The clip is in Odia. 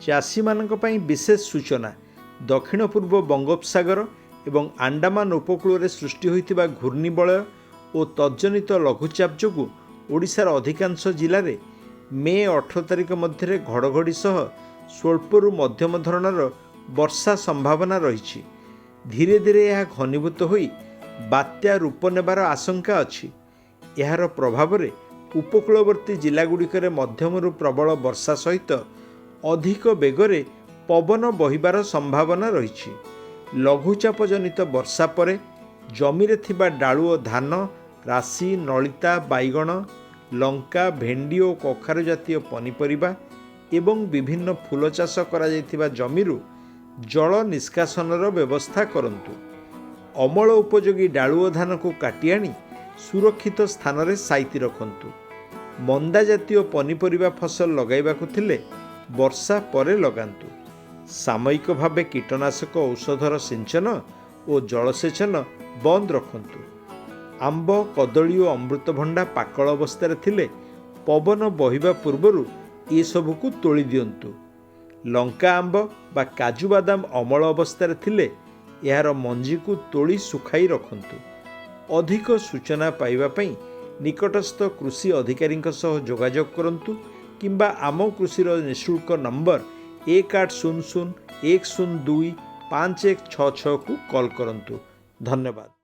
ଚାଷୀମାନଙ୍କ ପାଇଁ ବିଶେଷ ସୂଚନା। ଦକ୍ଷିଣ ପୂର୍ବ ବଙ୍ଗୋପସାଗର ଏବଂ ଆଣ୍ଡାମାନ ଉପକୂଳରେ ସୃଷ୍ଟି ହୋଇଥିବା ଘୂର୍ଣ୍ଣିବଳୟ ଓ ତଜ୍ଜନିତ ଲଘୁଚାପ ଯୋଗୁଁ ଓଡ଼ିଶାର ଅଧିକାଂଶ ଜିଲ୍ଲାରେ ମେ 18 ତାରିଖ ମଧ୍ୟରେ ଘଡ଼ଘଡ଼ି ସହ ସ୍ୱଳ୍ପରୁ ମଧ୍ୟମ ଧରଣର ବର୍ଷା ସମ୍ଭାବନା ରହିଛି। ଧୀରେ ଧୀରେ ଏହା ଘନୀଭୂତ ହୋଇ ବାତ୍ୟା ରୂପ ନେବାର ଆଶଙ୍କା ଅଛି। ଏହାର ପ୍ରଭାବରେ ଉପକୂଳବର୍ତ୍ତୀ ଜିଲ୍ଲାଗୁଡ଼ିକରେ ମଧ୍ୟମରୁ ପ୍ରବଳ ବର୍ଷା ସହିତ ଅଧିକ ବେଗରେ ପବନ ବହିବାର ସମ୍ଭାବନା ରହିଛି। ଲଘୁଚାପ ଜନିତ ବର୍ଷା ପରେ ଜମିରେ ଥିବା ଡାଳୁଅ ଧାନ, ରାଶି, ନଳିତା, ବାଇଗଣ, ଲଙ୍କା, ଭେଣ୍ଡି ଓ କଖାରୁ ଜାତୀୟ ପନିପରିବା ଏବଂ ବିଭିନ୍ନ ଫୁଲ ଚାଷ କରାଯାଇଥିବା ଜମିରୁ ଜଳ ନିଷ୍କାସନର ବ୍ୟବସ୍ଥା କରନ୍ତୁ। ଅମଳ ଉପଯୋଗୀ ଡାଳୁଅ ଧାନକୁ କାଟି ଆଣି ସୁରକ୍ଷିତ ସ୍ଥାନରେ ସାଇତି ରଖନ୍ତୁ। ମନ୍ଦା ଜାତୀୟ ପନିପରିବା ଫସଲ ଲଗାଇବାକୁ ଥିଲେ ବର୍ଷା ପରେ ଲଗାନ୍ତୁ। ସାମୟିକ ଭାବେ କୀଟନାଶକ ଔଷଧର ସିଞ୍ଚନ ଓ ଜଳସେଚନ ବନ୍ଦ ରଖନ୍ତୁ। ଆମ୍ବ, କଦଳୀ ଓ ଅମୃତଭଣ୍ଡା ପାକଳ ଅବସ୍ଥାରେ ଥିଲେ ପବନ ବହିବା ପୂର୍ବରୁ ଏସବୁକୁ ତୋଳି ଦିଅନ୍ତୁ। ଲଙ୍କା, ଆମ୍ବ ବା କାଜୁ ବାଦାମ ଅମଳ ଅବସ୍ଥାରେ ଥିଲେ ଏହାର ମଞ୍ଜିକୁ ତୋଳି ଶୁଖାଇ ରଖନ୍ତୁ। ଅଧିକ ସୂଚନା ପାଇବା ପାଇଁ ନିକଟସ୍ଥ କୃଷି ଅଧିକାରୀଙ୍କ ସହ ଯୋଗାଯୋଗ କରନ୍ତୁ କିମ୍ବା ଆମ କୃଷିର ନିଃଶୁଳ୍କ ନମ୍ବର 1800 102 5166କୁ କଲ୍ କରନ୍ତୁ। ଧନ୍ୟବାଦ।